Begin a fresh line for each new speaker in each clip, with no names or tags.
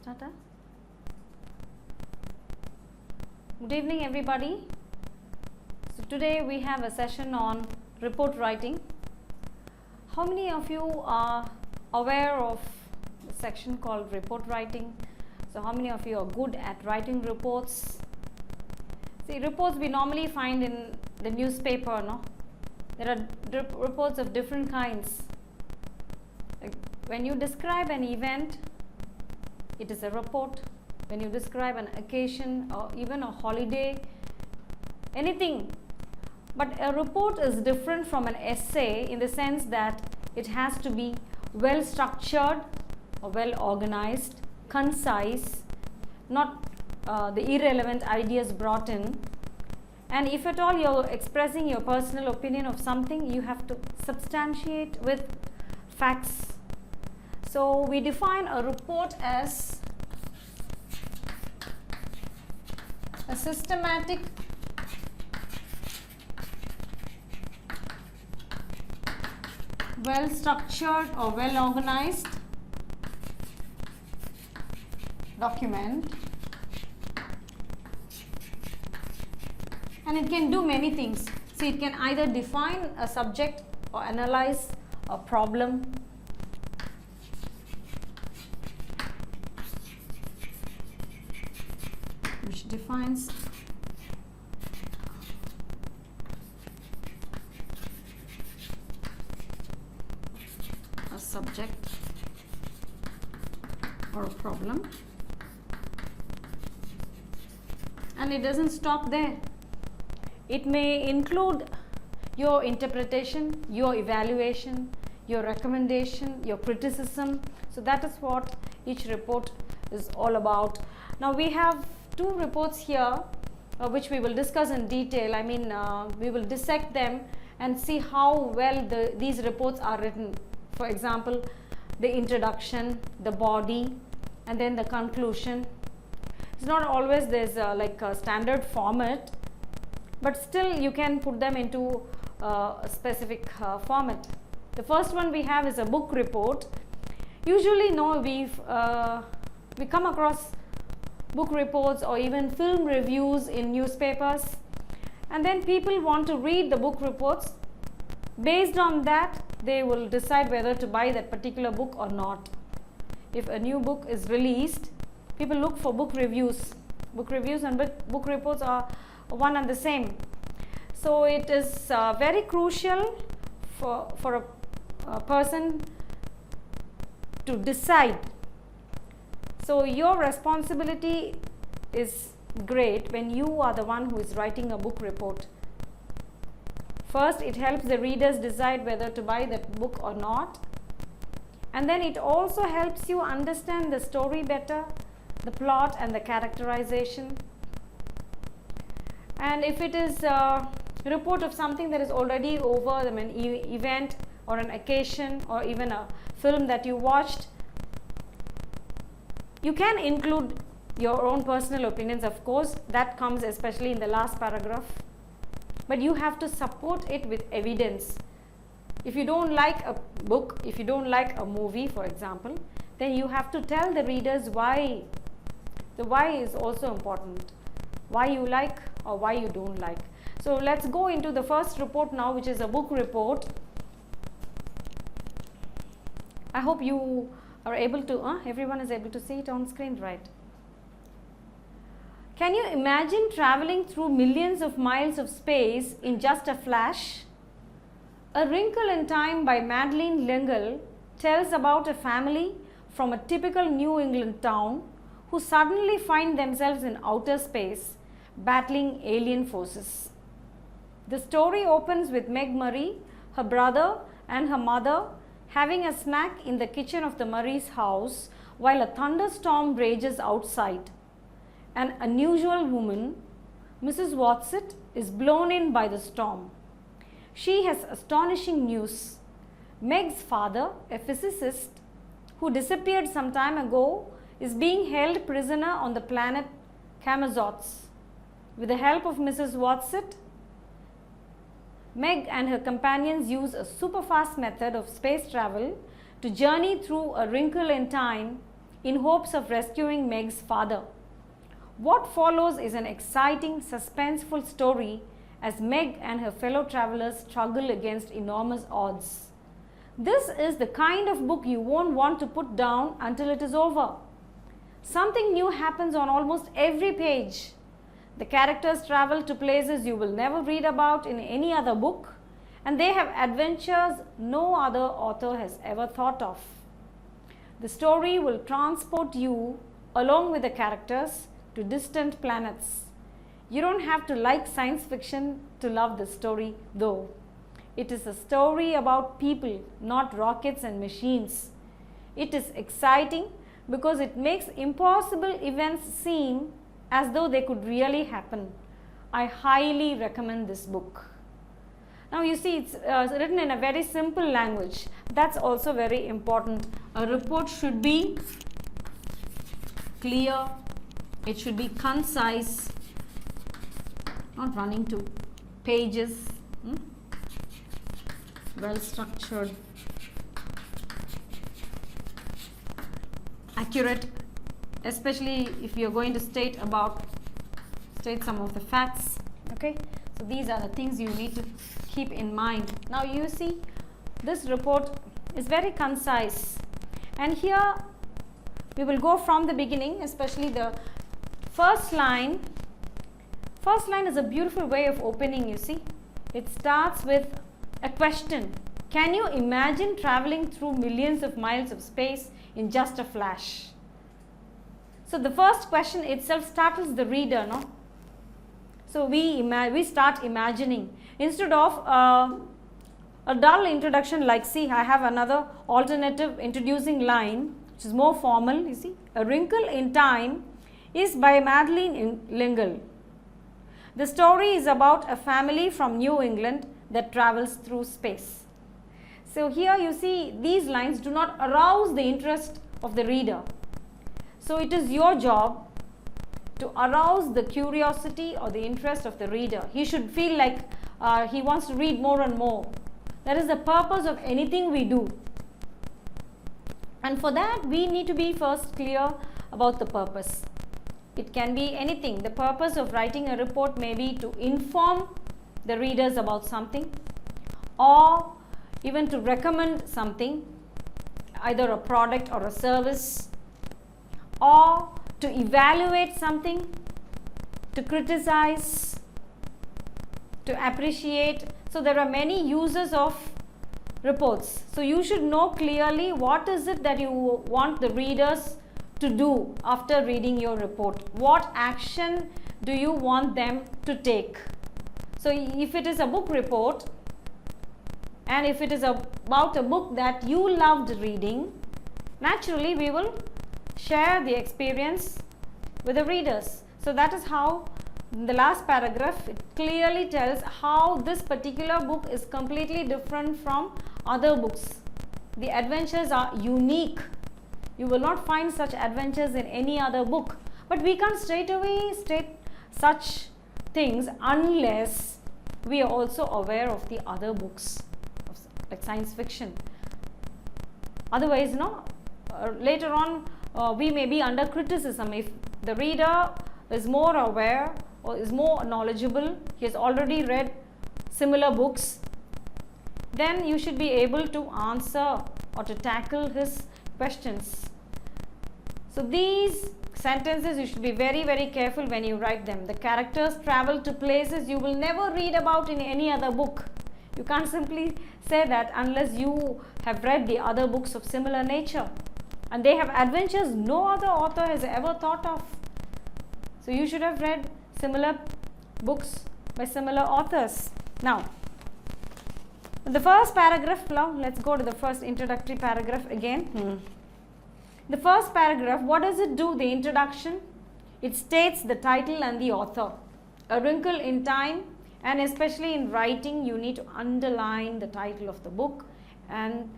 Tata. Good evening, everybody. So today we have a session on report writing. How many of you are aware of the section called report writing? So how many of you are good at writing reports? See, reports we normally find in the newspaper, no? There are reports of different kinds. Like when you describe an event, it is a report. When you describe an occasion or even a holiday, anything. But a report is different from an essay in the sense that it has to be well structured or well organized, concise, not the irrelevant ideas brought in. And if at all you're expressing your personal opinion of something, you have to substantiate with facts. So we define a report as a systematic well structured or well organized document, and it can do many things. See, it can either define a subject or analyze a problem, which defines a subject or a problem. And it doesn't stop there. It may include your interpretation, your evaluation, your recommendation, your criticism. So that is what each report is all about. Now we have two reports here which we will discuss in detail. I mean, we will dissect them and see how well these reports are written. For example, the introduction, the body, and then the conclusion. It's not always there's like a standard format, but still you can put them into a specific format. The first one we have is a book report. Usually we come across book reports or even film reviews in newspapers, and then people want to read the book reports. Based on that, they will decide whether to buy that particular book or not. If a new book is released, people look for book reviews. Book reviews and book reports are one and the same. So it is very crucial for a person to decide. So your responsibility is great when you are the one who is writing a book report. First, it helps the readers decide whether to buy that book or not. And then it also helps you understand the story better, the plot and the characterization. And if it is a report of something that is already over, I mean, event or an occasion or even a film that you watched, you can include your own personal opinions, of course. That comes especially in the last paragraph. But you have to support it with evidence. If you don't like a book, if you don't like a movie, for example, then you have to tell the readers why. The why is also important. Why you like or why you don't like. So let's go into the first report now, which is a book report. I hope you are able to, everyone is able to see it on screen, right? Can you imagine traveling through millions of miles of space in just a flash? A Wrinkle in Time by Madeleine L'Engle tells about a family from a typical New England town who suddenly find themselves in outer space battling alien forces. The story opens with Meg Murray, her brother and her mother having a snack in the kitchen of the Murray's house while a thunderstorm rages outside. An unusual woman, Mrs. Watson, is blown in by the storm. She has astonishing news. Meg's father, a physicist who disappeared some time ago, is being held prisoner on the planet Camazotz. With the help of Mrs. Watson, Meg and her companions use a super-fast method of space travel to journey through a wrinkle in time in hopes of rescuing Meg's father. What follows is an exciting, suspenseful story as Meg and her fellow travelers struggle against enormous odds. This is the kind of book you won't want to put down until it is over. Something new happens on almost every page. The characters travel to places you will never read about in any other book, and they have adventures no other author has ever thought of. The story will transport you, along with the characters, to distant planets. You don't have to like science fiction to love the story, though. It is a story about people, not rockets and machines. It is exciting because it makes impossible events seem as though they could really happen. I highly recommend this book. Now you see, it's written in a very simple language. That's also very important. A report should be clear, it should be concise, not running to pages, well structured, accurate, especially if you are going to state some of the facts. Okay, so these are the things you need to keep in mind. Now you see, this report is very concise, and here we will go from the beginning, especially the first line. First line is a beautiful way of opening, you see. It starts with a question. Can you imagine traveling through millions of miles of space in just a flash? So the first question itself startles the reader, no? So we start imagining. Instead of a dull introduction like, see, I have another alternative introducing line which is more formal, you see. A Wrinkle in Time is by Madeleine L'Engle. The story is about a family from New England that travels through space. So here you see, these lines do not arouse the interest of the reader. So it is your job to arouse the curiosity or the interest of the reader. He should feel like he wants to read more and more. That is the purpose of anything we do. And for that, we need to be first clear about the purpose. It can be anything. The purpose of writing a report may be to inform the readers about something, or even to recommend something, either a product or a service, or to evaluate something, to criticize, to appreciate. So there are many uses of reports. So you should know clearly what is it that you want the readers to do after reading your report. What action do you want them to take? So if it is a book report, and if it is about a book that you loved reading, naturally we will share the experience with the readers. So that is how, in the last paragraph, it clearly tells how this particular book is completely different from other books. The adventures are unique. You will not find such adventures in any other book. But we can't straight away state such things unless we are also aware of the other books, like science fiction. Otherwise, no, later on we may be under criticism. If the reader is more aware or is more knowledgeable, he has already read similar books, then you should be able to answer or to tackle his questions. So these sentences you should be very, very careful when you write them. The characters travel to places you will never read about in any other book. You can't simply say that unless you have read the other books of similar nature. And they have adventures no other author has ever thought of. So you should have read similar books by similar authors. Now, the first paragraph, now let's go to the first introductory paragraph again. The first paragraph, what does it do? The introduction, it states the title and the author. A Wrinkle in Time, and especially in writing, you need to underline the title of the book, and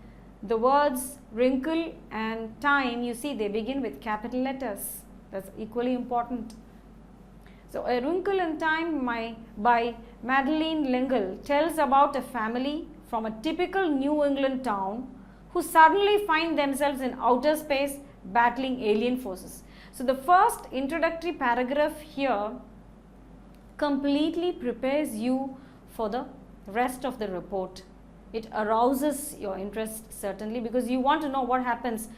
the words wrinkle and time, you see, they begin with capital letters. That's equally important. So, A Wrinkle in Time by Madeleine L'Engle tells about a family from a typical New England town who suddenly find themselves in outer space battling alien forces. So the first introductory paragraph here completely prepares you for the rest of the report. It arouses your interest certainly, because you want to know what happens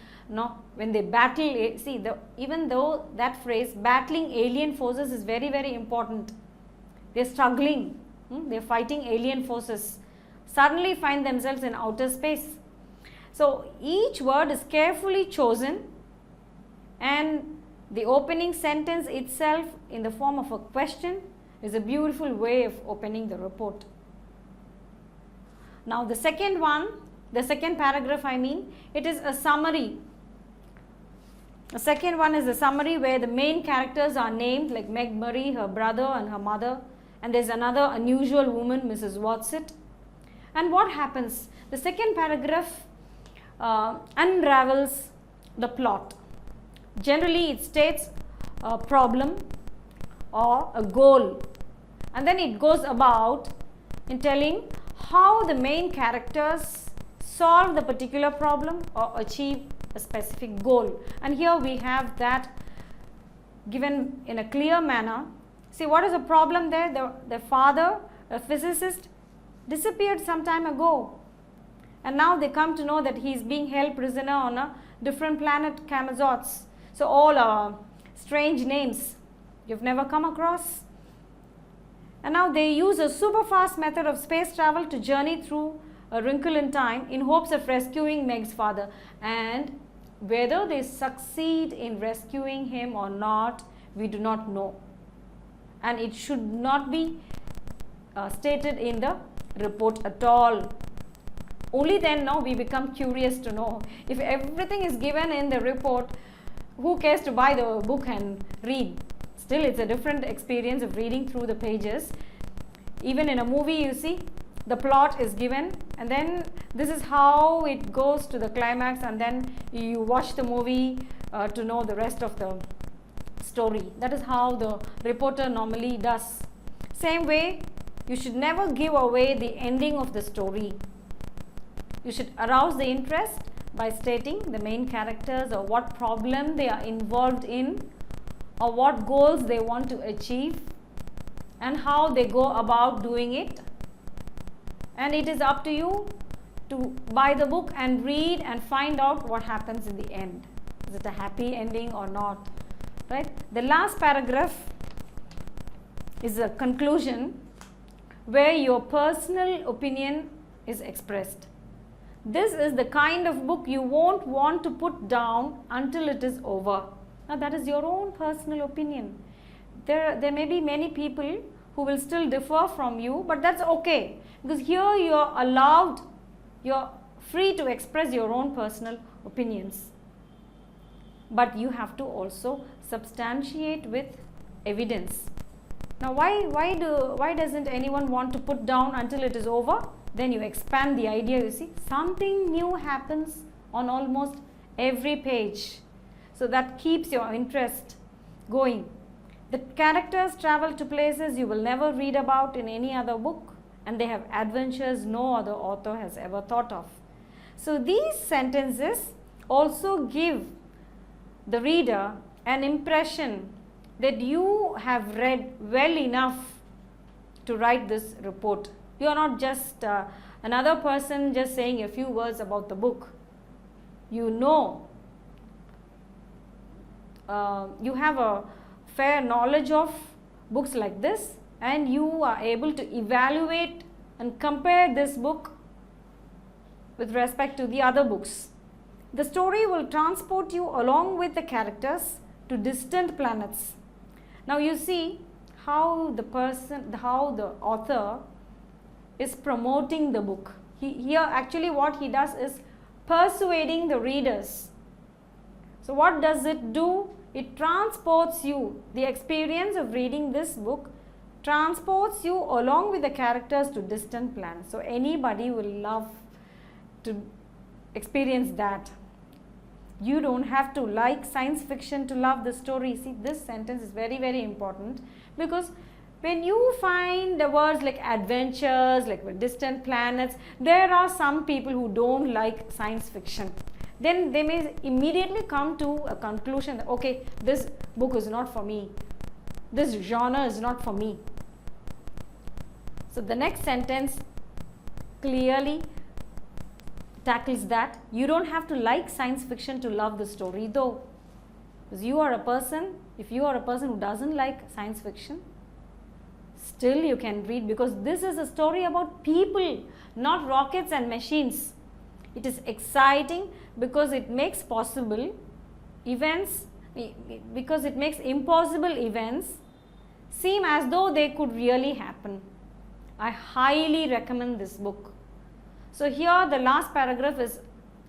when they battle. See, even though that phrase battling alien forces is very, very important. They're struggling, they're fighting alien forces, suddenly find themselves in outer space. So each word is carefully chosen, and the opening sentence itself in the form of a question is a beautiful way of opening the report. Now the second paragraph, it is a summary. The second one is a summary where the main characters are named, like Meg Murray, her brother and her mother, and there's another unusual woman, Mrs. Watson. And what happens? The second paragraph unravels the plot. Generally it states a problem or a goal, and then it goes about in telling how the main characters solve the particular problem or achieve a specific goal. And here we have that given in a clear manner. See, what is the problem there? The father, a physicist, disappeared some time ago, and now they come to know that he is being held prisoner on a different planet, Camazots. So all are strange names you've never come across. And now they use a super fast method of space travel to journey through a wrinkle in time in hopes of rescuing Meg's father. And whether they succeed in rescuing him or not, we do not know. And it should not be stated in the report at all. Only then now we become curious to know. If everything is given in the report, who cares to buy the book and read? Still, it's a different experience of reading through the pages. Even in a movie, you see, the plot is given, and then this is how it goes to the climax, and then you watch the movie to know the rest of the story. That is how the reporter normally does. Same way, you should never give away the ending of the story. You should arouse the interest by stating the main characters or what problem they are involved in, or what goals they want to achieve, and how they go about doing it. And it is up to you to buy the book and read and find out what happens in the end. Is it a happy ending or not? Right? The last paragraph is a conclusion where your personal opinion is expressed. This is the kind of book you won't want to put down until it is over. Now that is your own personal opinion. There may be many people who will still differ from you, but that's okay, because here you are allowed, you are free to express your own personal opinions. But you have to also substantiate with evidence. Now why doesn't anyone want to put down until it is over? Then you expand the idea, you see, something new happens on almost every page. So that keeps your interest going. The characters travel to places you will never read about in any other book, and they have adventures no other author has ever thought of. So these sentences also give the reader an impression that you have read well enough to write this report. You are not just another person just saying a few words about the book. You know, you have a fair knowledge of books like this, and you are able to evaluate and compare this book with respect to the other books. The story will transport you along with the characters to distant planets. Now you see how the author is promoting the book. Here actually what he does is persuading the readers. So what does it do? It transports you. The experience of reading this book transports you along with the characters to distant planets. So anybody will love to experience that. You don't have to like science fiction to love the story. See, this sentence is very, very important, because when you find the words like adventures, like distant planets, there are some people who don't like science fiction. then they may immediately come to a conclusion that, okay, this book is not for me, this genre is not for me. So the next sentence clearly tackles that. You don't have to like science fiction to love the story, though. Because you are a person, if you are a person who doesn't like science fiction, still you can read, because this is a story about people, not rockets and machines. It is exciting because it makes possible events, because it makes impossible events seem as though they could really happen. I highly recommend this book. So here the last paragraph is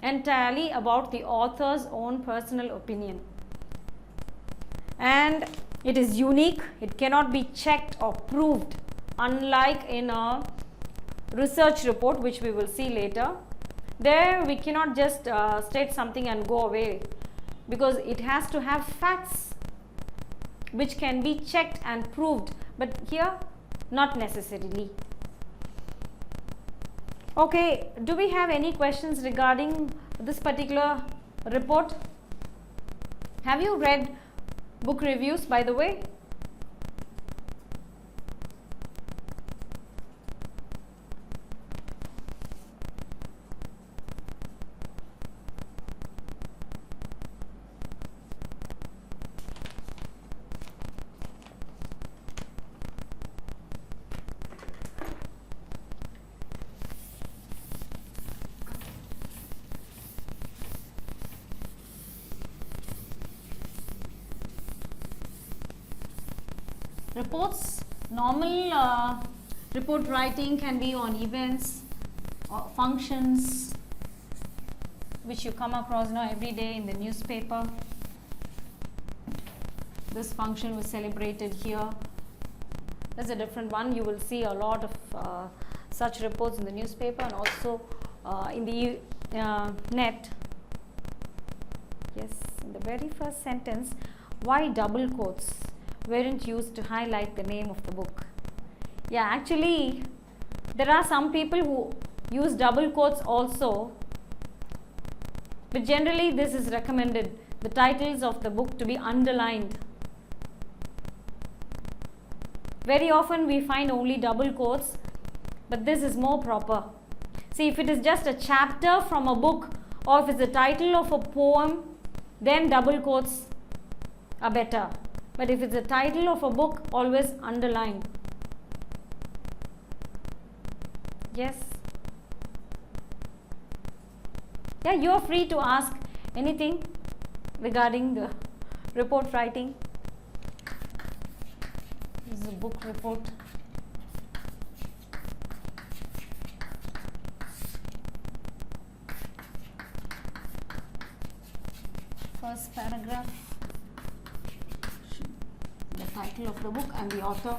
entirely about the author's own personal opinion. And it is unique, it cannot be checked or proved, unlike in a research report, which we will see later. There we cannot just state something and go away, because it has to have facts which can be checked and proved, but here not necessarily. Okay, do we have any questions regarding this particular report? Have you read book reviews, by the way? Reports, normal report writing can be on events or functions which you come across now every day in the newspaper. This function was celebrated here. That's a different one. You will see a lot of such reports in the newspaper and also in the net. Yes, in the very first sentence, why double quotes weren't used to highlight the name of the book? Yeah, actually there are some people who use double quotes also, but generally this is recommended, the titles of the book to be underlined. Very often we find only double quotes, but this is more proper. See, if it is just a chapter from a book, or if it's the title of a poem, then double quotes are better. But if it's the title of a book, always underline. Yes? Yeah, you are free to ask anything regarding the report writing. This is a book report. First paragraph, the title of the book and the author.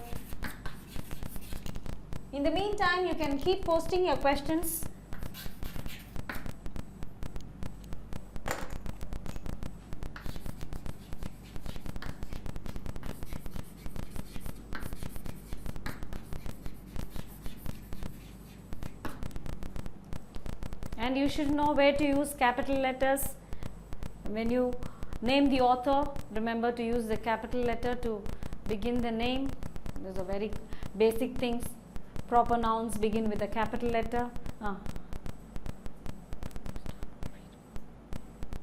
In the meantime, you can keep posting your questions. And you should know where to use capital letters. When you name the author, remember to use the capital letter to begin the name. Those are very basic things. Proper nouns begin with a capital letter.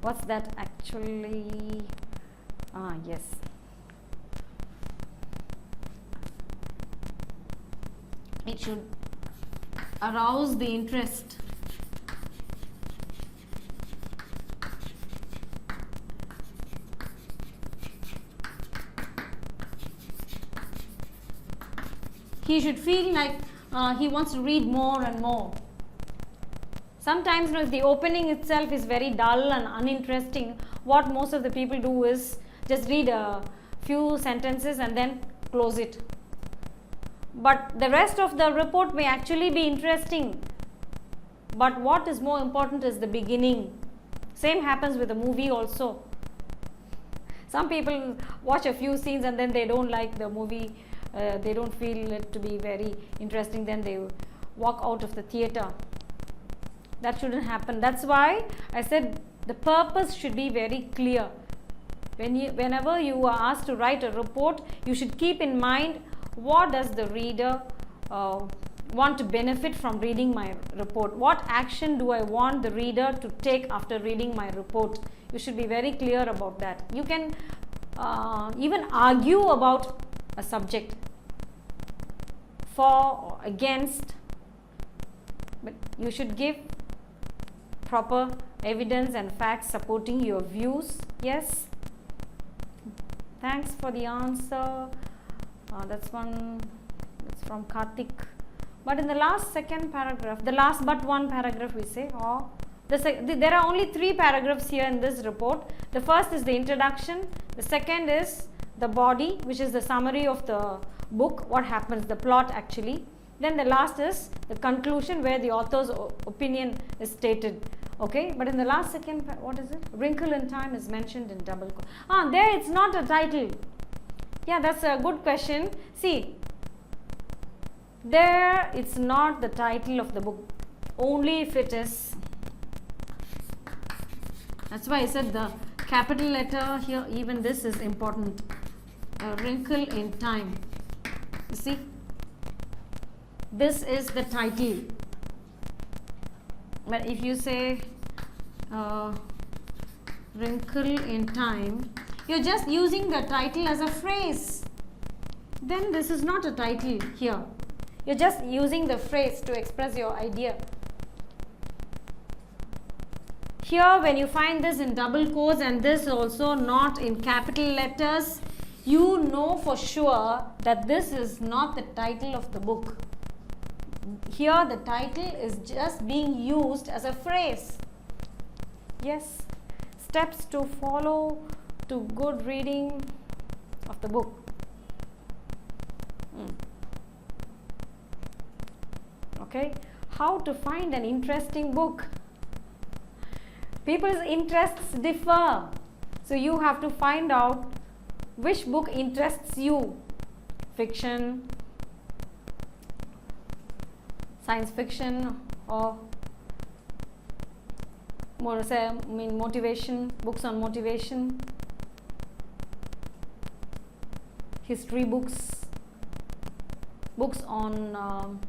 What's that actually? Yes. It should arouse the interest. He should feel like he wants to read more and more. Sometimes, if the opening itself is very dull and uninteresting, what most of the people do is just read a few sentences and then close it. But the rest of the report may actually be interesting. But what is more important is the beginning. Same happens with a movie also. Some people watch a few scenes and then they don't like the movie. They don't feel it to be very interesting, then they walk out of the theatre. That shouldn't happen. That's why I said The purpose should be very clear. Whenever you are asked to write a report, you should keep in mind, what does the reader want to benefit from reading my report? What action do I want the reader to take after reading my report? You should be very clear about that. You can even argue about a subject, for or against, but you should give proper evidence and facts supporting your views. Yes, thanks for the answer. That's from Karthik. But in the last second paragraph, the last but one paragraph, we say, there are only 3 paragraphs here in this report. The first is the introduction, the second is the body, which is the summary of the book, what happens, the plot actually. Then the last is the conclusion, where the author's opinion is stated. Okay, but in the last second, what is it? Wrinkle in Time is mentioned in double quote. There it's not a title. Yeah, that's a good question. See, there it's not the title of the book, only if it is. That's why I said the capital letter here, even this is important. A wrinkle in time. You see, this is the title. But if you say wrinkle in time, you're just using the title as a phrase. Then this is not a title here. You're just using the phrase to express your idea. Here, when you find this in double quotes and this also not in capital letters, you know for sure that this is not the title of the book. Here the title is just being used as a phrase. Yes, steps to follow to good reading of the book. Okay, how to find an interesting book? People's interests differ, so you have to find out which book interests you. Fiction, science fiction, or more say, motivation, books on motivation, history books, books on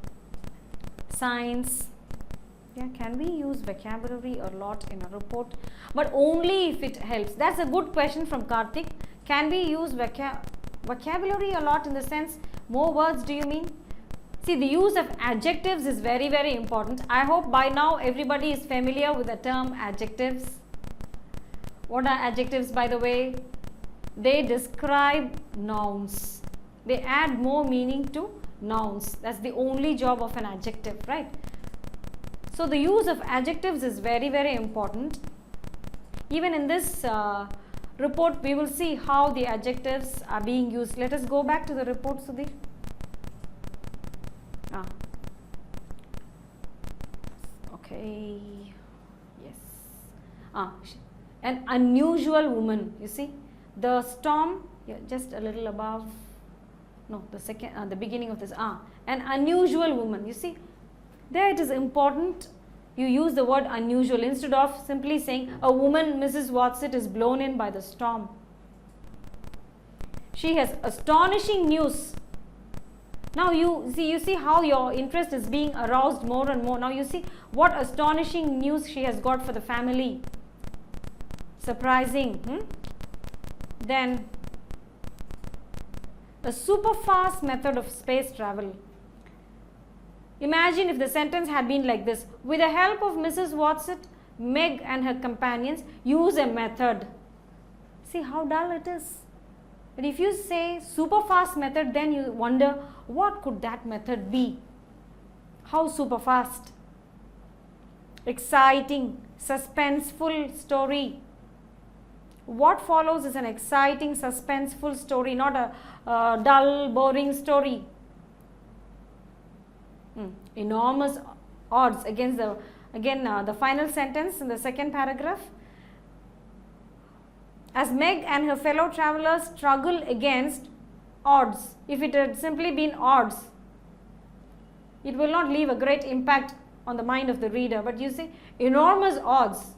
science. Yeah, can we use vocabulary a lot in a report? But only if it helps. That's a good question from Karthik. Can we use vocabulary a lot in the sense, more words do you mean? See, the use of adjectives is very, very important. I hope by now everybody is familiar with the term adjectives. What are adjectives, by the way? They describe nouns. They add more meaning to nouns. That's the only job of an adjective, right? So the use of adjectives is very, very important. Even in this report, we will see how the adjectives are being used. Let us go back to the report, Sudhir. Okay, yes. An unusual woman, you see. The storm, just a little above, no, the second, the beginning of this, an unusual woman, you see. There it is important you use the word unusual instead of simply saying a woman, Mrs. Watson, is blown in by the storm. She has astonishing news. Now you see how your interest is being aroused more and more. Now you see what astonishing news she has got for the family. Surprising. Then a super fast method of space travel. Imagine if the sentence had been like this: with the help of Mrs. Watson, Meg and her companions use a method. See how dull it is. But if you say super fast method, then you wonder what could that method be? How super fast? Exciting, suspenseful story. What follows is an exciting, suspenseful story, not a dull, boring story. Enormous odds against the final sentence in the second paragraph. As Meg and her fellow travelers struggle against odds. If it had simply been odds, it will not leave a great impact on the mind of the reader. But you see, enormous odds.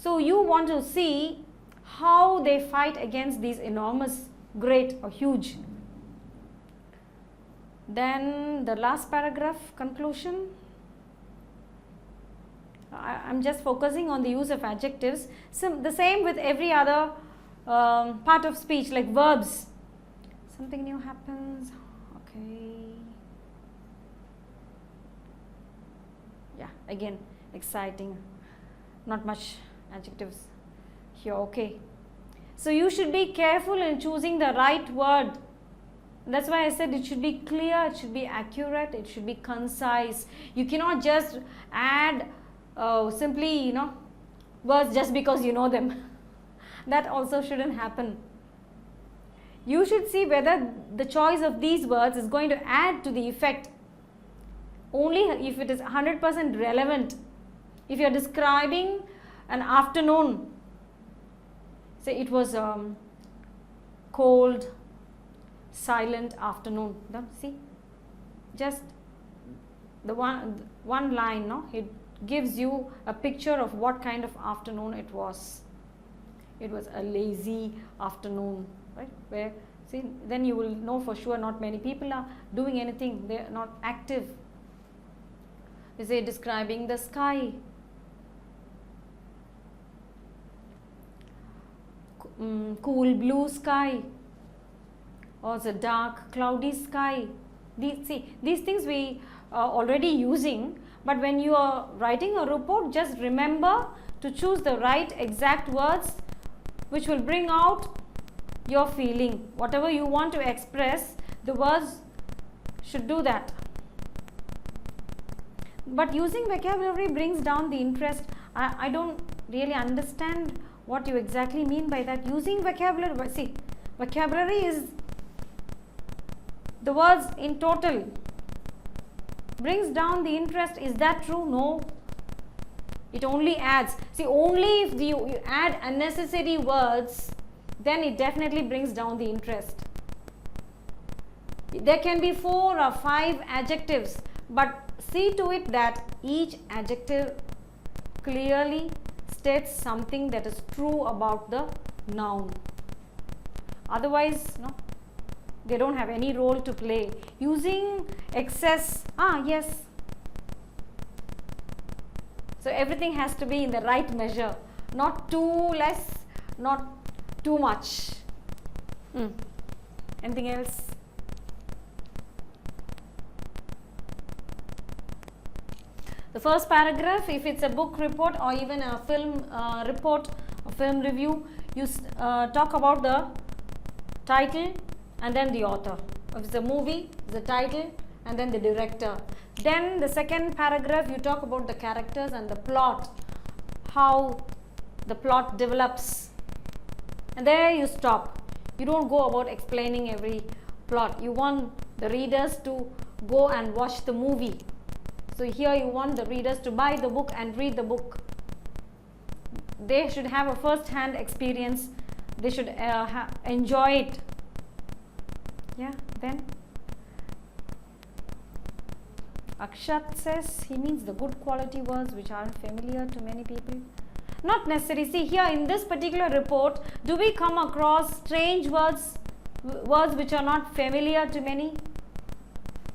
So you want to see how they fight against these enormous, great or huge. Then the last paragraph, conclusion. I'm just focusing on the use of adjectives. So the same with every other part of speech, like verbs. Something new happens. Okay. Yeah, again, exciting. Not much adjectives here. Okay. So you should be careful in choosing the right word. That's why I said it should be clear, it should be accurate, it should be concise. You cannot just add simply, words just because you know them. That also shouldn't happen. You should see whether the choice of these words is going to add to the effect only if it is 100% relevant. If you are describing an afternoon, say it was cold, silent afternoon. See, just the one line, no, it gives you a picture of what kind of afternoon it was. It was a lazy afternoon, right? Where, see, then you will know for sure not many people are doing anything, they are not active. You say describing the sky, cool blue sky, or the dark cloudy sky. These things we are already using, but when you are writing a report, just remember to choose the right exact words which will bring out your feeling. Whatever you want to express, the words should do that. But using vocabulary brings down the interest. I don't really understand what you exactly mean by that. Using vocabulary, see, vocabulary is the words in total. Brings down the interest. Is that true? No. It only adds. See, only if you add unnecessary words, then it definitely brings down the interest. There can be 4 or 5 adjectives, but see to it that each adjective clearly states something that is true about the noun. Otherwise, no, they don't have any role to play. Using excess, yes. So everything has to be in the right measure, not too less, not too much. Anything else? The first paragraph, if it's a book report or even a film report, a film review, you talk about the title and then the author. If it's a movie, the title and then the director. Then the second paragraph, you talk about the characters and the plot, how the plot develops. And there you stop. You don't go about explaining every plot. You want the readers to go and watch the movie. So here you want the readers to buy the book and read the book. They should have a first-hand experience. They should enjoy it. Yeah, then Akshat says he means the good quality words which aren't familiar to many people. Not necessary. See, here in this particular report, do we come across strange words which are not familiar to many?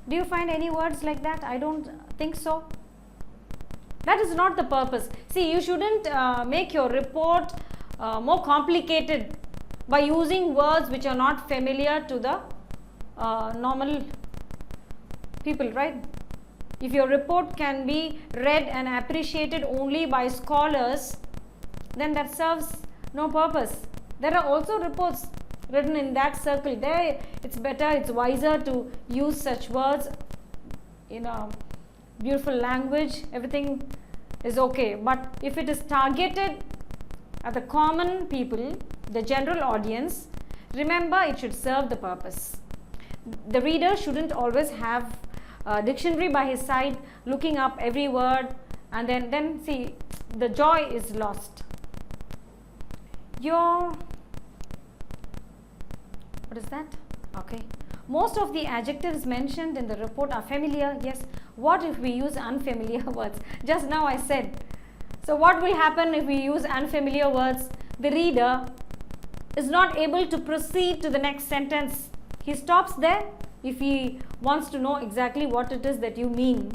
Do you find any words like that? I don't think so. That is not the purpose. See, you shouldn't make your report more complicated by using words which are not familiar to the normal people, right? If your report can be read and appreciated only by scholars, then that serves no purpose. There are also reports written in that circle. There it's better, it's wiser to use such words in a beautiful language. Everything is okay. But if it is targeted at the common people, the general audience, remember it should serve the purpose. The reader shouldn't always have a dictionary by his side looking up every word, and then see, the joy is lost. What is that? Okay. Most of the adjectives mentioned in the report are familiar. Yes. What if we use unfamiliar words? Just now I said. So what will happen if we use unfamiliar words? The reader is not able to proceed to the next sentence. He stops there if he wants to know exactly what it is that you mean.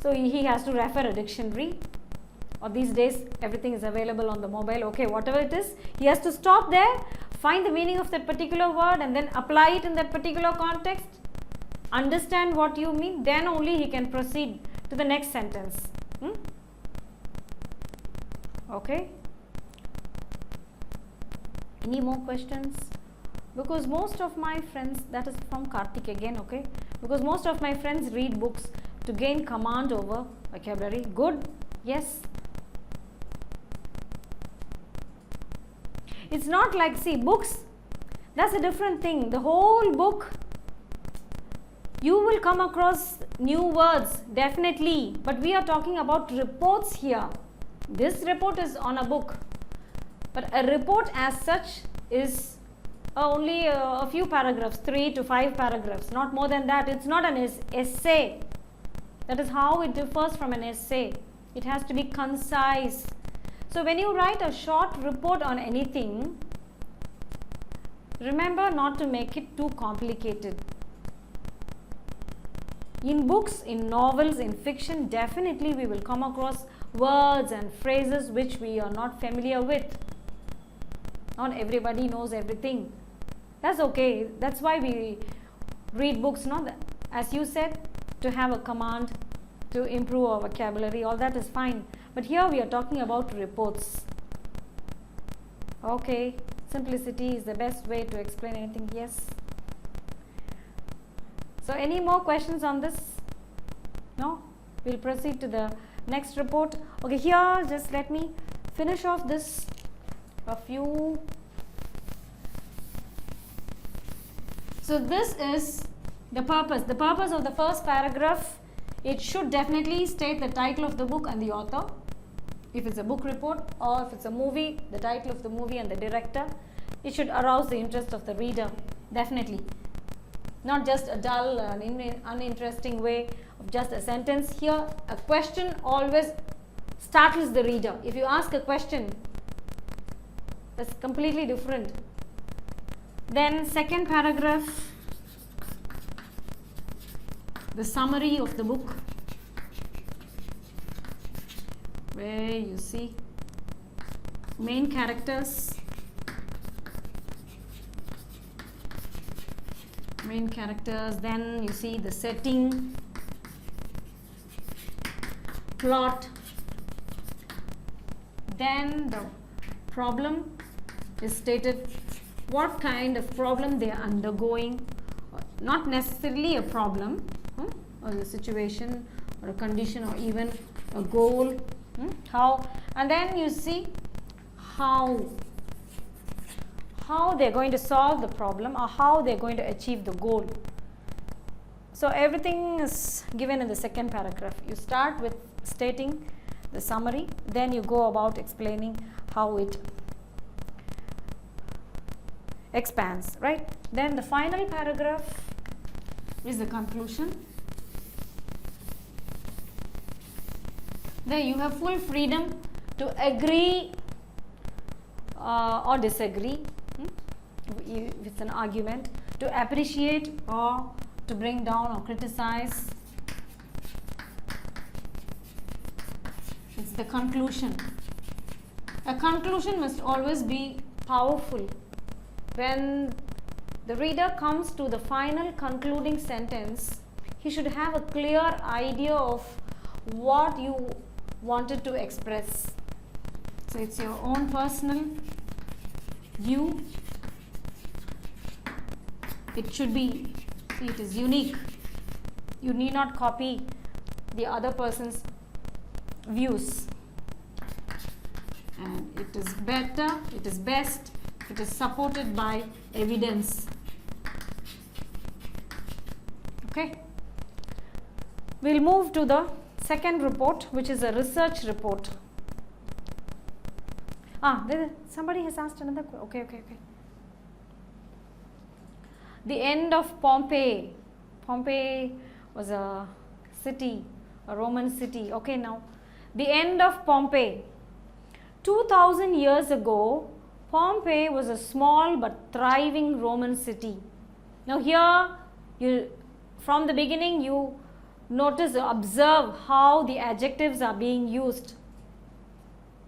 So he has to refer a dictionary, or these days everything is available on the mobile. Okay, whatever it is, he has to stop there, find the meaning of that particular word and then apply it in that particular context, understand what you mean, then only he can proceed to the next sentence. Okay. Any more questions? Because most of my friends, that is from Karthik again, okay, because most of my friends read books to gain command over vocabulary. Good, yes. It's not like, see, books, that's a different thing. The whole book, you will come across new words, definitely, but we are talking about reports here. This report is on a book, but a report as such is only a few paragraphs, 3 to 5 paragraphs, not more than that. It's not an essay. That is how it differs from an essay. It has to be concise. So when you write a short report on anything, remember not to make it too complicated. In books, in novels, in fiction, definitely we will come across words and phrases which we are not familiar with. Not everybody knows everything. That's okay. That's why we read books, not that, as you said, to have a command, to improve our vocabulary, all that is fine. But here we are talking about reports. Okay, simplicity is the best way to explain anything. Yes. So any more questions on this? No? We'll proceed to the next report. Okay, here just let me finish off this a few. So this is the purpose. The purpose of the first paragraph, it should definitely state the title of the book and the author. If it's a book report, or if it's a movie, the title of the movie and the director. It should arouse the interest of the reader, definitely. Not just a dull, uninteresting way of just a sentence. Here, a question always startles the reader. If you ask a question, that's completely different. Then second paragraph, the summary of the book, where you see main characters, then you see the setting, plot, then the problem is stated, what kind of problem they are undergoing, not necessarily a problem, or a situation or a condition or even a goal, how, and then you see how they're going to solve the problem or how they're going to achieve the goal. So everything is given in the second paragraph. You start with stating the summary, then you go about explaining how it expands, right? Then the final paragraph is the conclusion. There you have full freedom to agree or disagree, if it's an argument, to appreciate or to bring down or criticize. It's the conclusion. A conclusion must always be powerful. When the reader comes to the final concluding sentence, he should have a clear idea of what you wanted to express. So it's your own personal view. It should be, see, it is unique. You need not copy the other person's views. And it is better, it is best, it is supported by evidence. Okay. We'll move to the second report, which is a research report. Somebody has asked another question. Okay. The end of Pompeii. Pompeii was a city, a Roman city. Okay, now the end of Pompeii. 2000 years ago, Pompeii was a small but thriving Roman city. Now here, from the beginning you notice, observe how the adjectives are being used.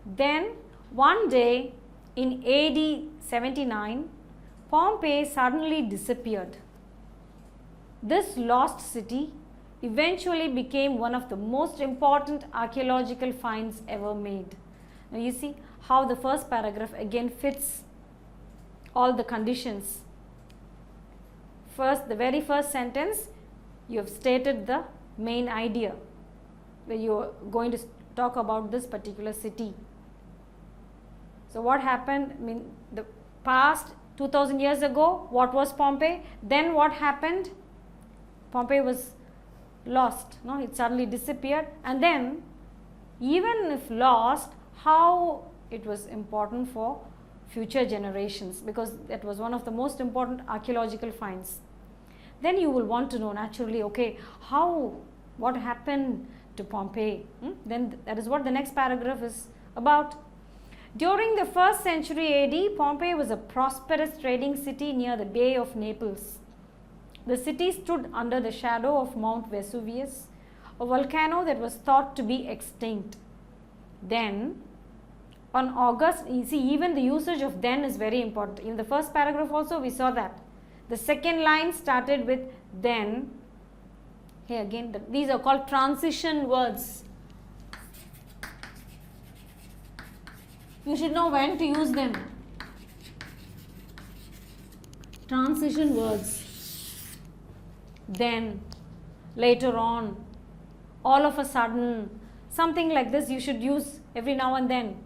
Then one day in AD 79, Pompeii suddenly disappeared. This lost city eventually became one of the most important archaeological finds ever made. Now you see how the first paragraph again fits all the conditions. First, the very first sentence, you have stated the main idea where you are going to talk about this particular city. So what happened? I mean, the past 2000 years ago, what was Pompeii? Then what happened? Pompeii was lost. No, it suddenly disappeared. And then, even if lost, how it was important for future generations, because that was one of the most important archaeological finds. Then you will want to know naturally, okay, what happened to Pompeii? Then that is what the next paragraph is about. During the 1st century AD, Pompeii was a prosperous trading city near the Bay of Naples. The city stood under the shadow of Mount Vesuvius, a volcano that was thought to be extinct. Then, on August, you see, even the usage of then is very important. In the first paragraph also we saw that. The second line started with then. Here again, these are called transition words. You should know when to use them. Transition words. Then, later on, all of a sudden, something like this you should use every now and then.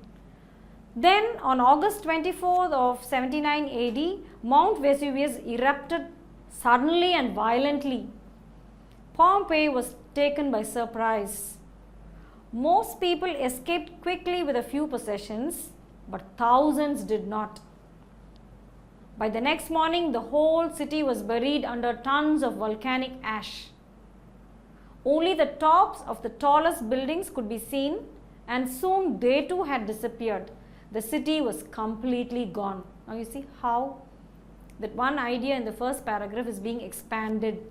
Then on August 24th of 79 AD, Mount Vesuvius erupted suddenly and violently. Pompeii was taken by surprise. Most people escaped quickly with a few possessions, but thousands did not. By the next morning, the whole city was buried under tons of volcanic ash. Only the tops of the tallest buildings could be seen, and soon they too had disappeared. The city was completely gone. Now you see how that one idea in the first paragraph is being expanded.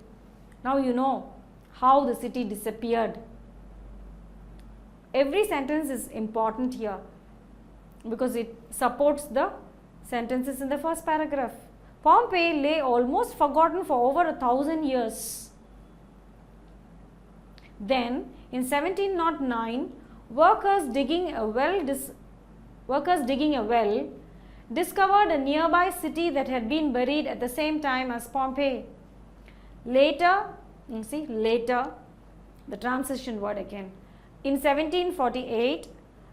Now you know how the city disappeared. Every sentence is important here because it supports the sentences in the first paragraph. Pompeii lay almost forgotten for over 1,000 years. Then in 1709, workers digging a well discovered a nearby city that had been buried at the same time as Pompeii. Later, you see, later, the transition word again. In 1748,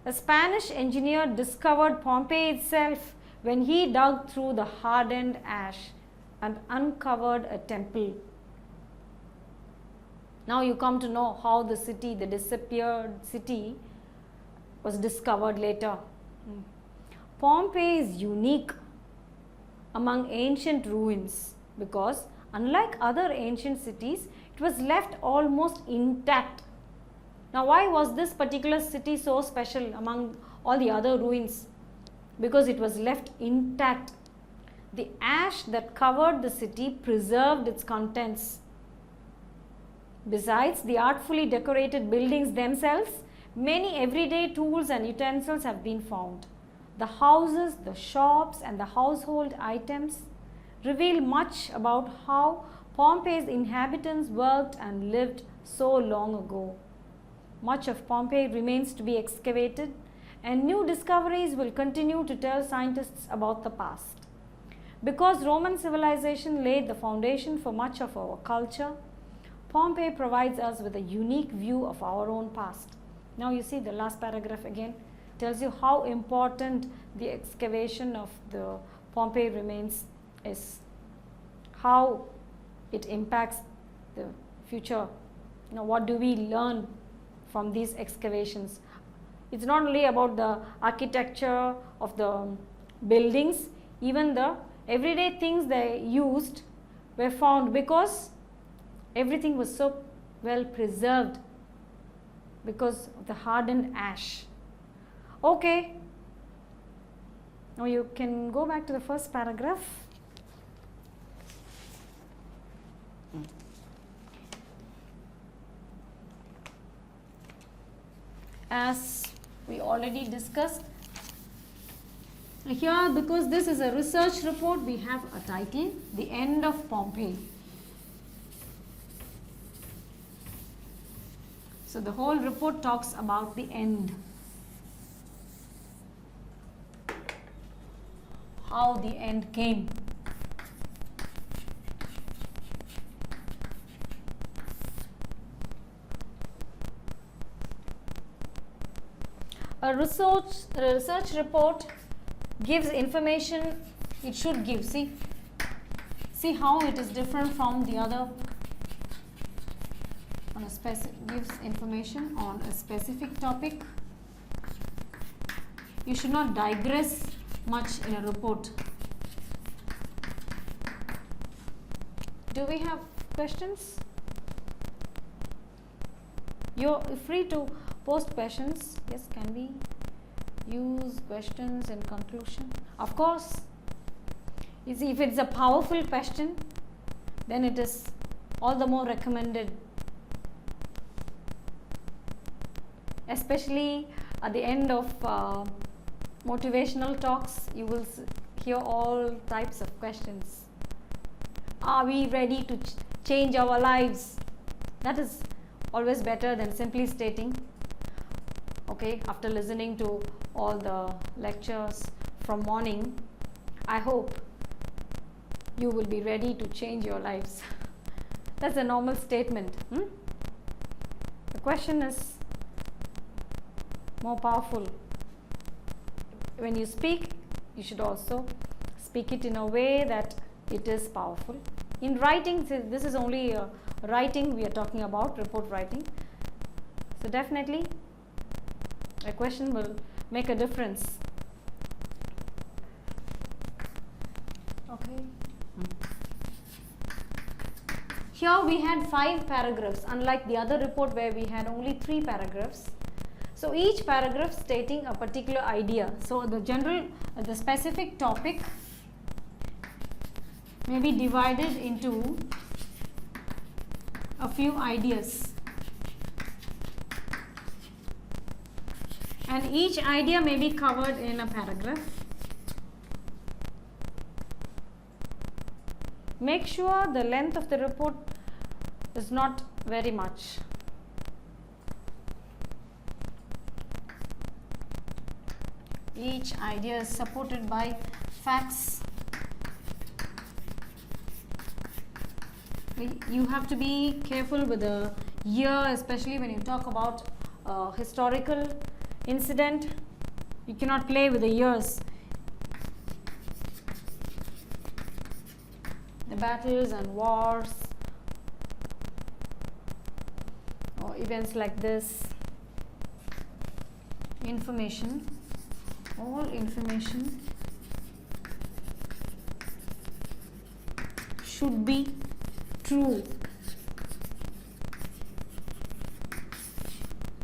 a Spanish engineer discovered Pompeii itself when he dug through the hardened ash and uncovered a temple. Now you come to know how the city, the disappeared city, was discovered later. Pompeii is unique among ancient ruins because unlike other ancient cities, it was left almost intact. Now why was this particular city so special among all the other ruins? Because it was left intact. The ash that covered the city preserved its contents. Besides the artfully decorated buildings themselves, many everyday tools and utensils have been found. The houses, the shops and the household items reveal much about how Pompeii's inhabitants worked and lived so long ago. Much of Pompeii remains to be excavated, and new discoveries will continue to tell scientists about the past. Because Roman civilization laid the foundation for much of our culture, Pompeii provides us with a unique view of our own past. Now you see the last paragraph again tells you how important the excavation of the Pompeii remains is, how it impacts the future. Now what do we learn from these excavations? It's not only about the architecture of the buildings, even the everyday things they used were found because everything was so well preserved because of the hardened ash. Okay, Now you can go back to the first paragraph. As we already discussed, here because this is a research report, we have a title, The End of Pompeii. So the whole report talks about the end. How the end came. A research report gives information it should give. See how it is different from the other. Gives information on a specific topic. You should not digress much in a report. Do we have questions? You're free to post questions. Yes, can we use questions in conclusion? Of course. You see, if it's a powerful question, then it is all the more recommended. Especially at the end of motivational talks, you will hear all types of questions. Are we ready to change our lives? That is always better than simply stating. Okay, after listening to all the lectures from morning, I hope you will be ready to change your lives. That's a normal statement. The question is more powerful. When you speak, you should also speak it in a way that it is powerful. In writing, this is only writing we are talking about, report writing. So definitely a question will make a difference. Okay. Here we had 5 paragraphs, unlike the other report where we had only 3 paragraphs. So each paragraph stating a particular idea. So the specific topic may be divided into a few ideas. And each idea may be covered in a paragraph. Make sure the length of the report is not very much. Each idea is supported by facts. You have to be careful with the year, especially when you talk about historical incident. You cannot play with the years. The battles and wars or events like this. Information. All information should be true.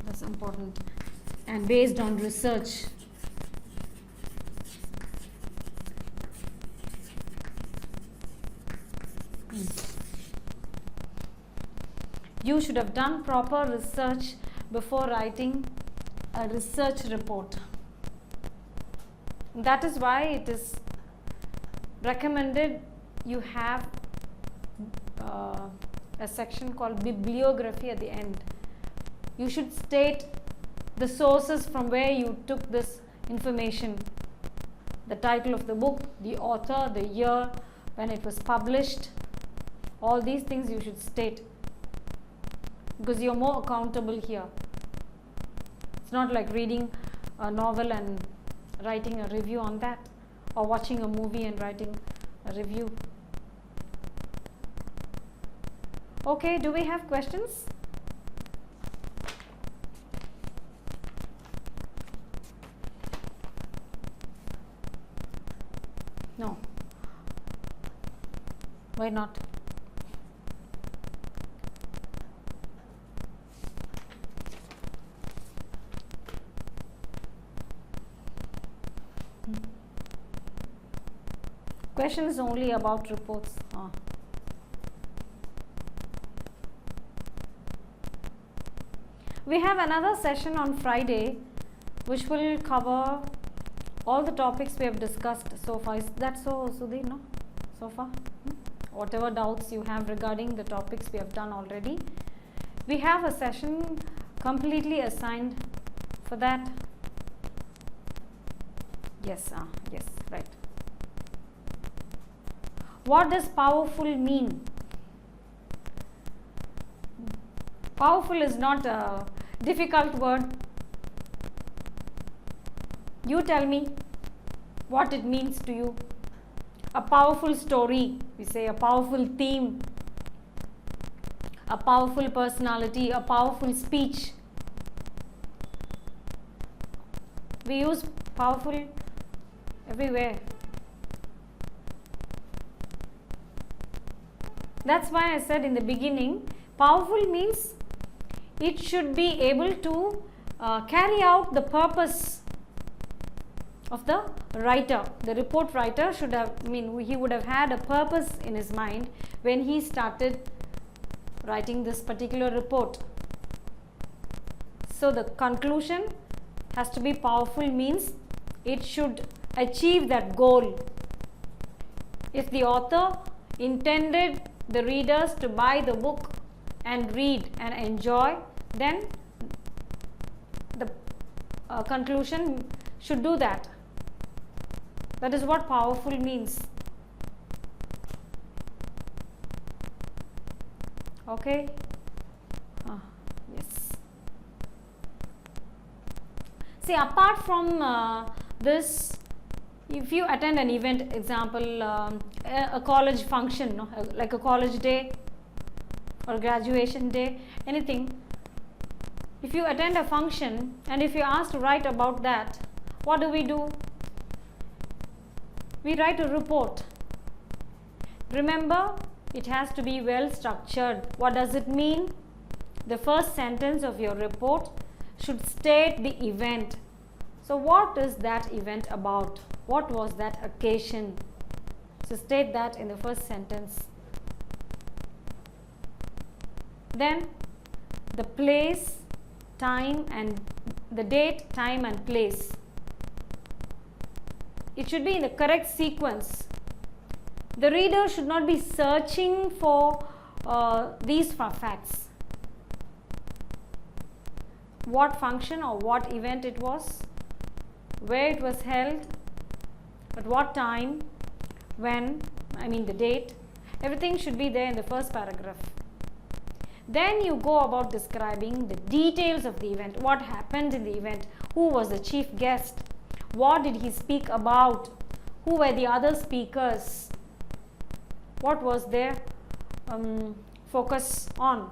That's important. And based on research. You should have done proper research before writing a research report. That is why it is recommended you have a section called bibliography at the end. You should state the sources from where you took this information, the title of the book, the author, the year when it was published. All these things you should state, because you are more accountable here. It's not like reading a novel and writing a review on that, or watching a movie and writing a review. Okay, do we have questions? No. Why not? question is only about reports. We have another session on Friday which will cover all the topics we have discussed so far. Is that so, Sudhi? No? So far? Whatever doubts you have regarding the topics we have done already. We have a session completely assigned for that. Yes, yes, right. What does powerful mean? Powerful is not a difficult word. You tell me what it means to you. A powerful story, we say, a powerful theme, a powerful personality, a powerful speech. We use powerful everywhere. That's why I said in the beginning, powerful means it should be able to carry out the purpose of the writer. The report writer should have, he would have had a purpose in his mind when he started writing this particular report. So the conclusion has to be powerful, means it should achieve that goal. If the author intended the readers to buy the book and read and enjoy, then the conclusion should do that. That is what powerful means. Okay? Yes. See, apart from this, if you attend an event, example, a college function, no? Like a college day or graduation day, anything. If you attend a function and if you are asked to write about that, what do? We write a report. Remember, it has to be well structured. What does it mean? The first sentence of your report should state the event. So what is that event about? What was that occasion? So state that in the first sentence. Then the place, time, and the date, time and place. It should be in the correct sequence. The reader should not be searching for these facts. What function or what event it was, where it was held, at what time, when, the date. Everything should be there in the first paragraph. Then you go about describing the details of the event. What happened in the event? Who was the chief guest? What did he speak about? Who were the other speakers? What was their focus on?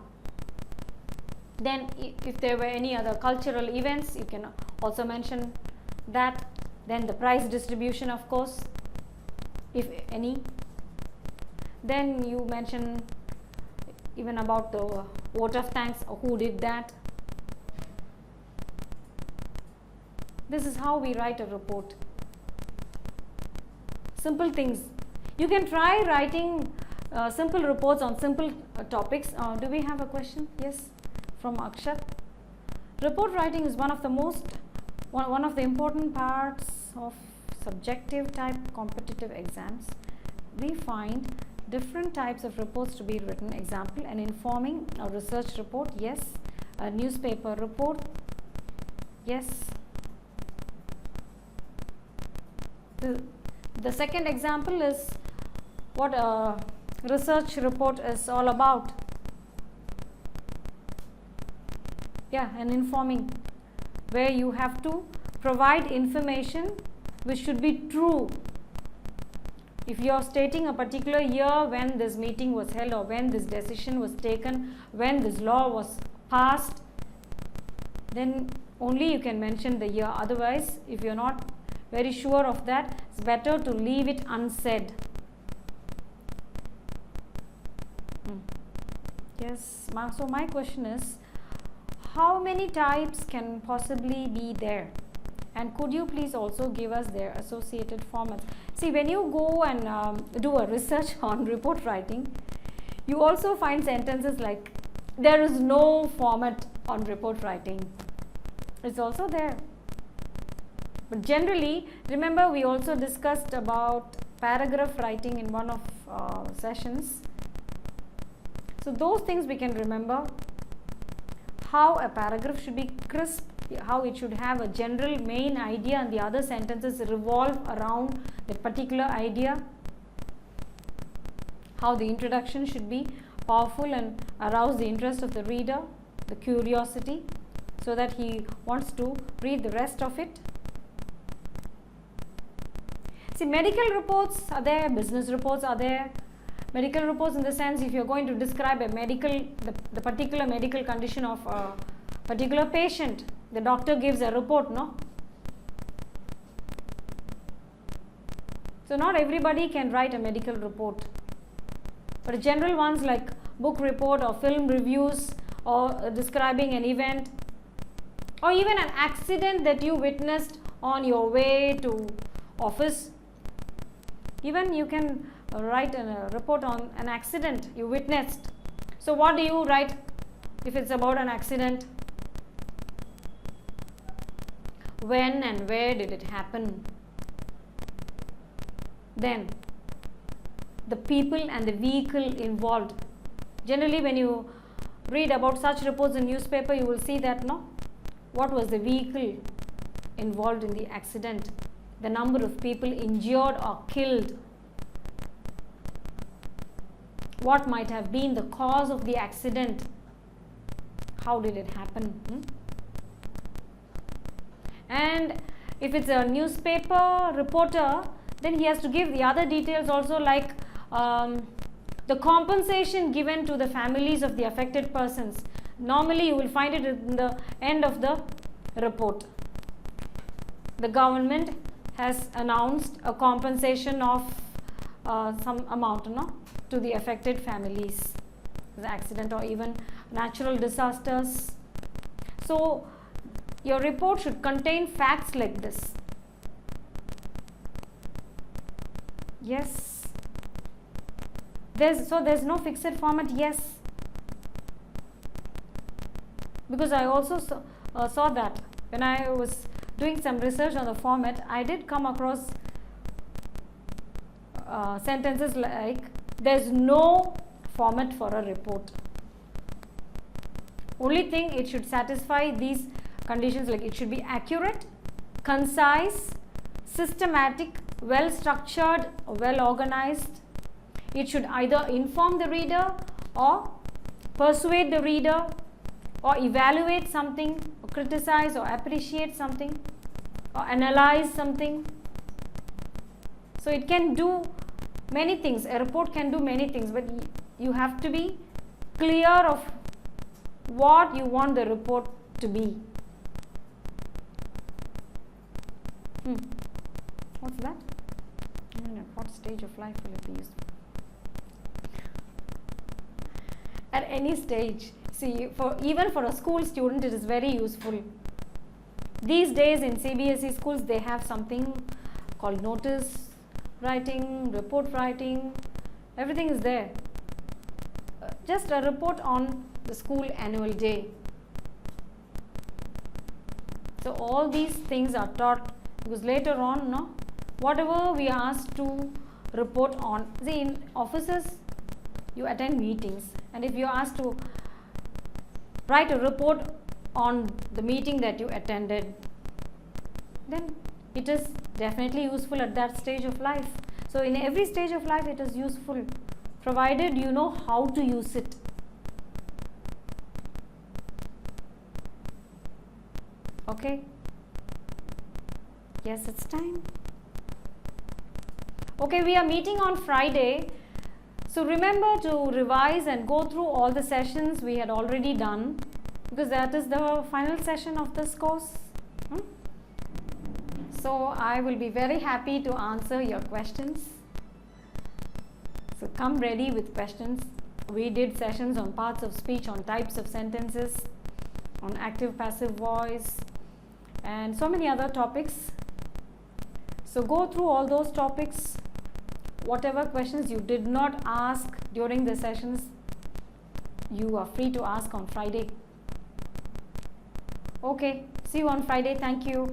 Then if there were any other cultural events, you can also mention that. Then the prize distribution, of course, if any. Then you mention even about the vote of thanks, or who did that. This is how we write a report. Simple things. You can try writing simple reports on simple topics. Do we have a question? Yes, from Akshat. Report writing is one of the important parts of subjective type competitive exams. We find different types of reports to be written. Example, an informing or research report. Yes. A newspaper report. Yes. The second example is what a research report is all about. Yeah, an informing, where you have to provide information which should be true. If you are stating a particular year when this meeting was held, or when this decision was taken, when this law was passed, then only you can mention the year. Otherwise, if you are not very sure of that, it's better to leave it unsaid. Yes, so my question is, how many types can possibly be there? And could you please also give us their associated formats? See, when you go and do a research on report writing, you also find sentences like, there is no format on report writing. It's also there. But generally, remember we also discussed about paragraph writing in one of sessions. So those things we can remember. How a paragraph should be crisp, how it should have a general main idea and the other sentences revolve around that particular idea. How the introduction should be powerful and arouse the interest of the reader, the curiosity, so that he wants to read the rest of it. See, medical reports are there, business reports are there. Medical reports in the sense, if you are going to describe a medical, the particular medical condition of a particular patient, the doctor gives a report, no? So not everybody can write a medical report, but general ones like book report or film reviews or describing an event or even an accident that you witnessed on your way to office. Even you can write a report on an accident you witnessed. So what do you write if it's about an accident? When and where did it happen? Then the people and the vehicle involved. Generally when you read about such reports in newspaper, you will see that, no? What was the vehicle involved in the accident? The number of people injured or killed. What might have been the cause of the accident? How did it happen? And if it's a newspaper reporter, then he has to give the other details also, like the compensation given to the families of the affected persons. Normally you will find it in the end of the report. The government has announced a compensation of some amount, no, to the affected families, the accident or even natural disasters. So your report should contain facts like this. Yes. There's no fixed format. Yes. Because I also saw that when I was doing some research on the format, I did come across sentences like, there's no format for a report. Only thing, it should satisfy these conditions, like it should be accurate, concise, systematic, well structured, well organized. It should either inform the reader or persuade the reader or evaluate something or criticize or appreciate something or analyze something. So it can do many things. A report can do many things, but you have to be clear of what you want the report to be. What's that? At what stage of life will it be used? At any stage. See, even for a school student, it is very useful. These days in CBSE schools, they have something called notice writing, report writing, everything is there. Just a report on the school annual day. So all these things are taught, because later on, no, whatever we are asked to report on, see, in offices you attend meetings, and if you are asked to write a report on the meeting that you attended, then it is definitely useful at that stage of life. So in every stage of life it is useful, provided you know how to use it. Okay? Yes, it's time. Okay, we are meeting on Friday. So remember to revise and go through all the sessions we had already done, because that is the final session of this course. So I will be very happy to answer your questions. So come ready with questions. We did sessions on parts of speech, on types of sentences, on active passive voice, and so many other topics. So go through all those topics. Whatever questions you did not ask during the sessions, you are free to ask on Friday. Okay, see you on Friday. Thank you.